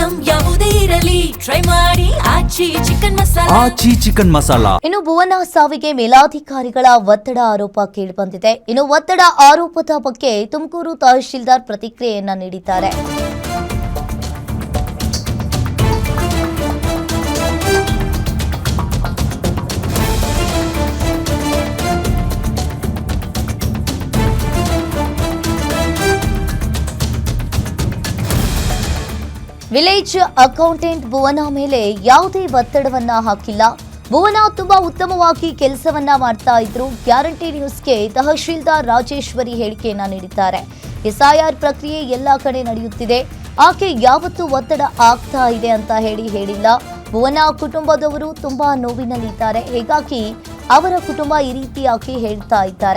Item ಯಾವುದೇ ಇರಲಿ try ಮಾಡಿ ಆಚಿ ಚಿಕನ್ ಮಸಾಲಾ. ಇನ್ನು ಭುವನ ಸಾವಿಗೆ ಮೇಲಾಧಿಕಾರಿಗಳ ಒತ್ತಡ ಆರೋಪ ಕೇಳಿಬಂದಿದೆ. ಇನ್ನು ಒತ್ತಡ ಆರೋಪದ ಬಗ್ಗೆ ತುಮಕೂರು ತಹಶೀಲ್ದಾರ್ ಪ್ರತಿಕ್ರಿಯೆಯನ್ನ ನೀಡಿದ್ದಾರೆ. ವಿಲೇಜ್ ಅಕೌಂಟೆಂಟ್ ಭುವನ ಮೇಲೆ ಯಾವುದೇ ಒತ್ತಡವನ್ನ ಹಾಕಿಲ್ಲ. ಭುವನ ತುಂಬಾ ಉತ್ತಮವಾಗಿ ಕೆಲಸವನ್ನ ಮಾಡ್ತಾ ಇದ್ರು. ಗ್ಯಾರಂಟಿ ನ್ಯೂಸ್ಗೆ ತಹಶೀಲ್ದಾರ್ ರಾಜೇಶ್ವರಿ ಹೇಳಿಕೆಯನ್ನ ನೀಡಿದ್ದಾರೆ. ಎಸ್ಐಆರ್ ಪ್ರಕ್ರಿಯೆ ಎಲ್ಲಾ ಕಡೆ ನಡೆಯುತ್ತಿದೆ. ಆಕೆ ಯಾವತ್ತೂ ಒತ್ತಡ ಆಗ್ತಾ ಇದೆ ಅಂತ ಹೇಳಿಲ್ಲ. ಭುವನ ಕುಟುಂಬದವರು ತುಂಬಾ ನೋವಿನಲ್ಲಿದ್ದಾರೆ. ಹೀಗಾಗಿ ಅವರ ಕುಟುಂಬ ಈ ರೀತಿಯಾಗಿ ಹೇಳ್ತಾ ಇದ್ದಾರೆ.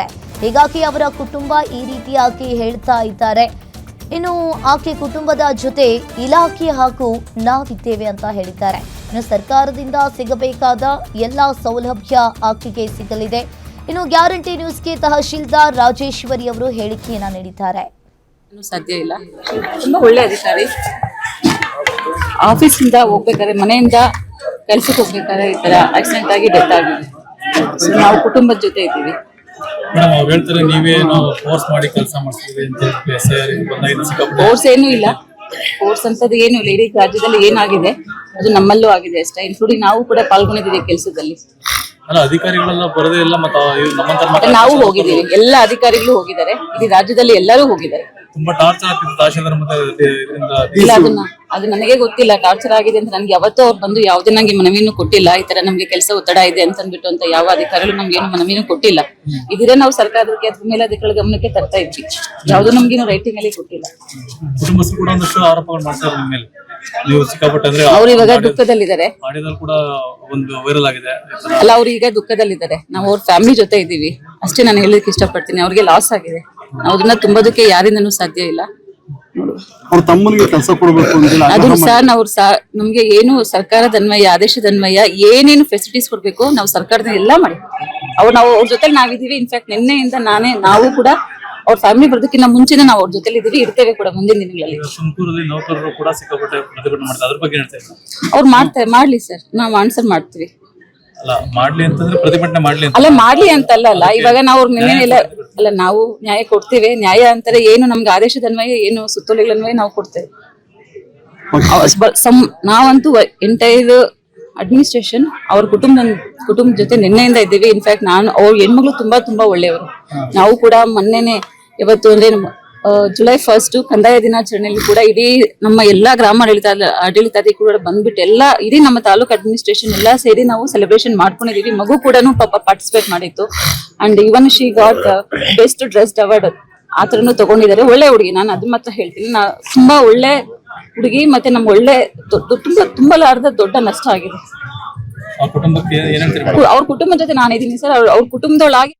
ಇನ್ನು ಆಕೆ ಕುಟುಂಬದ ಜೊತೆ ಇಲಾಖೆ ಹಾಗೂ ನಾವಿದ್ದೇವೆ ಅಂತ ಹೇಳಿದ್ದಾರೆ. ಇನ್ನು ಸರ್ಕಾರದಿಂದ ಸಿಗಬೇಕಾದ ಎಲ್ಲ ಸೌಲಭ್ಯ ಆಕೆಗೆ ಸಿಗಲಿದೆ. ಇನ್ನು ಗ್ಯಾರಂಟಿ ನ್ಯೂಸ್ಗೆ ತಹಶೀಲ್ದಾರ್ ರಾಜೇಶ್ವರಿ ಅವರು ಹೇಳಿಕೆಯನ್ನ ನೀಡಿದ್ದಾರೆ. ಸಾಧ್ಯ ಇಲ್ಲ. ತುಂಬಾ ಒಳ್ಳೆ ಅಧಿಕಾರಿ. ಆಫೀಸಿಂದ ಹೋಗ್ಬೇಕಾದ್ರೆ, ಮನೆಯಿಂದ ಕೆಲಸಕ್ಕೆ ಹೋಗ್ಬೇಕಾದ್ರೆ ಈ ತರ ಆಕ್ಸಿಡೆಂಟ್ ಆಗಿ ಡೆತ್ ಆಗಿದೆ. ನಾವು ಕುಟುಂಬದ ಜೊತೆ ಇದ್ದೀವಿ. ಮೇಡಮ್ ಅವ್ರು ಹೇಳ್ತಾರೆ ನೀವೇನೋ ಫೋರ್ಸ್ ಮಾಡಿ ಕೆಲಸ ಮಾಡಿಸ್ತೀವಿ ಅಂತ. ಫೋರ್ಸ್ ಏನೂ ಇಲ್ಲ. ಫೋರ್ಸ್ ಅಂತದ್ದು ಏನು ಇಲ್ಲ. ಇಡೀ ರಾಜ್ಯದಲ್ಲಿ ಏನಾಗಿದೆ ಅದು ನಮ್ಮಲ್ಲೂ ಆಗಿದೆ ಅಷ್ಟೇ. ಇನ್ಕ್ಲೂಡಿಂಗ್ ನಾವು ಕೂಡ ಪಾಲ್ಗೊಂಡಿದ್ದೀವಿ ಕೆಲಸದಲ್ಲಿ. ಅಲ್ಲ, ಅಧಿಕಾರಿಗಳೆಲ್ಲ ಬರದೇ ಇಲ್ಲ. ಮತ್ತೆ ನಾವು ಹೋಗಿದ್ದೀವಿ. ಎಲ್ಲ ಅಧಿಕಾರಿಗಳು ಹೋಗಿದ್ದಾರೆ. ಇಡೀ ರಾಜ್ಯದಲ್ಲಿ ಎಲ್ಲರೂ ಹೋಗಿದ್ದಾರೆ. ತುಂಬಾ ಟಾರ್ಚರ್ ಆಗ್ತಿದೆ ತಹಶೀಲ್ದಾರ್ ಮತ್ತೆ ಇಲ್ಲ, ಅದು ನನಗೆ ಗೊತ್ತಿಲ್ಲ ಟಾರ್ಚರ್ ಆಗಿದೆ ಅಂತ. ನನ್ಗೆ ಯಾವತ್ತೂ ಅವ್ರು ಬಂದು ಯಾವುದೇ ನಂಗೆ ಮನವಿನೂ ಕೊಟ್ಟಿಲ್ಲ. ಈ ತರ ನಮ್ಗೆ ಕೆಲಸ ಒತ್ತಡ ಇದೆ ಅಂತ ಅಂದ್ಬಿಟ್ಟು ಅಂತ ಯಾವ ಅಧಿಕಾರಿಗಳು ನಮ್ಗೆ ಏನು ಮನವಿನೂ ಕೊಟ್ಟಿಲ್ಲ. ಇದ್ರೆ ನಾವು ಸರ್ಕಾರಕ್ಕೆ ಅದ್ರ ಮೇಲೆ ಅಧಿಕಾರಿಗಳ ಗಮನಕ್ಕೆ ತರ್ತಾ ಇದ್ವಿ. ಯಾವ್ದು ನಮ್ಗೇನು ರೈಟಿಂಗ್ ಅಲ್ಲಿ ಕೊಟ್ಟಿಲ್ಲ. ಕುಟುಂಬಸ್ಥರು ಕೂಡ ಒಂದಷ್ಟು ಆರೋಪಗಳು ಮಾಡ್ತಾರೆ ನಿಮ್ಮ ಮೇಲೆ. ನೀವು ಸಿಕ್ಕಾಪಟ್ಟೆ ಅಂದ್ರೆ ಅವ್ರು ಇವಾಗ ದುಃಖದಲ್ಲಿದ್ದಾರೆ. ಆಡಿಯೋದಲ್ಲಿ ಕೂಡ ಒಂದು ವೈರಲ್ ಆಗಿದೆ. ಅಲ್ಲ, ಅವ್ರು ಈಗ ದುಃಖದಲ್ಲಿದ್ದಾರೆ. ನಾವು ಅವ್ರ ಫ್ಯಾಮಿಲಿ ಜೊತೆ ಇದ್ದೀವಿ ಅಷ್ಟೇ. ನಾನು ಹೇಳಲಿಕ್ಕೆ ಇಷ್ಟಪಡ್ತೀನಿ. ಅವ್ರಿಗೆ ಲಾಸ್ ಆಗಿದೆ. ನಾವು ಅದನ್ನ ತುಂಬೋದಕ್ಕೆ ಯಾರಿಂದನೂ ಸಾಧ್ಯ ಇಲ್ಲ. ಅವ್ರ ತಮ್ಮನಿಗೆ ಕೆಲಸ ಕೊಡಬೇಕು ಅದು ಸರ್, ನಾವು ನಮ್ಗೆ ಏನು ಸರ್ಕಾರದ ಅನ್ವಯ, ಆದೇಶದ ಅನ್ವಯ ಏನೇನು ಫೆಸಿಲಿಟೀಸ್ ಕೊಡ್ಬೇಕು ನಾವು ಸರ್ಕಾರದಿಂದ ಎಲ್ಲ ಮಾಡಿ ನಾವು ಅವ್ರ ಜೊತೆ ನಾವಿದೀವಿ. ಇನ್ಫ್ಯಾಕ್ಟ್ ನಿನ್ನೆಯಿಂದ ನಾವು ಕೂಡ ಅವ್ರ ಫ್ಯಾಮಿಲಿ ಬರೋದಕ್ಕಿಂತ ಮುಂಚೆನೇ ನಾವು ಅವ್ರ ಜೊತೆ ಇದೀವಿ, ಇರ್ತೇವೆ ಕೂಡ ಮುಂದಿನ ದಿನಗಳಲ್ಲಿ. ತುಮಕೂರಲ್ಲಿ ನೌಕರರು ಕೂಡ ಸಿಕ್ಕಾಪಟ್ಟೆ ಪ್ರತಿಭಟನೆ ಮಾಡ್ತಾರೆ. ಅದ್ರ ಬಗ್ಗೆ ಹೇಳ್ತಾ ಇದ್ದಾರೆ. ಅವ್ರು ಮಾಡ್ಲಿ ಸರ್, ನಾವು ಆನ್ಸರ್ ಮಾಡ್ತೀವಿ. ಅಲ್ಲ, ಮಾಡ್ಲಿ ಅಂತಂದ್ರೆ ಪ್ರತಿಭಟನೆ ಮಾಡ್ಲಿ ಅಂತ ಅಲ್ಲ, ಮಾಡ್ಲಿ ಅಂತಲ್ಲ. ಇವಾಗ ನಾವು ನಿನ್ನೆ ಅಲ್ಲ, ನಾವು ನ್ಯಾಯ ಕೊಡ್ತೇವೆ. ನ್ಯಾಯ ಅಂತಾರೆ ಏನು, ನಮ್ಗೆ ಆದೇಶದ ಅನ್ವಯ ಏನು ಸುತ್ತೋಲೆಗಳ ಅನ್ವಯ ನಾವು ಕೊಡ್ತೇವೆ. ನಾವಂತೂ ಎಂಟೈರ್ ಅಡ್ಮಿನಿಸ್ಟ್ರೇಷನ್ ಅವ್ರ ಕುಟುಂಬ ಜೊತೆ ನಿನ್ನೆಯಿಂದ ಇದ್ದೀವಿ. ಇನ್ಫ್ಯಾಕ್ಟ್ ಅವ್ರ ಹೆಣ್ಮಗಳು ತುಂಬಾ ಒಳ್ಳೆಯವರು. ನಾವು ಕೂಡ ಮೊನ್ನೆನೆ ಇವತ್ತು ಅಂದ್ರೆ ಜುಲೈ 1 ಕಂದಾಯ ದಿನಾಚರಣೆಯಲ್ಲಿ ಕೂಡ ಇಡೀ ನಮ್ಮ ಎಲ್ಲಾ ಗ್ರಾಮ ಆಡಳಿತಾಧಿಕಾರಿ ಕೂಡ ಬಂದ್ಬಿಟ್ಟು ಇಡೀ ನಮ್ಮ ತಾಲೂಕು ಅಡ್ಮಿನಿಸ್ಟ್ರೇಷನ್ ಎಲ್ಲ ಸೇರಿ ನಾವು ಸೆಲೆಬ್ರೇಷನ್ ಮಾಡ್ಕೊಂಡಿದೀವಿ. ಮಗು ಕೂಡ ಪಾಪ ಪಾರ್ಟಿಸಿಪೇಟ್ ಮಾಡಿತ್ತು. And even she got best dressed award ಆ ತರನು ತಗೊಂಡಿದ್ದಾರೆ. ಒಳ್ಳೆ ಹುಡುಗಿ. ನಾನು ಅದು ಮಾತ್ರ ಹೇಳ್ತೀನಿ. ತುಂಬಾ ಒಳ್ಳೆ ಹುಡುಗಿ. ಮತ್ತೆ ನಮ್ಗೆ ಒಳ್ಳೆ ತುಂಬಲಾರದ ದೊಡ್ಡ ನಷ್ಟ ಆಗಿದೆ. ಅವ್ರ ಕುಟುಂಬಕ್ಕೆ ಅವ್ರ ಕುಟುಂಬದ ಜೊತೆ ನಾನಿದ್ದೀನಿ ಸರ್. ಅವ್ರ ಕುಟುಂಬದೊಳಗೆ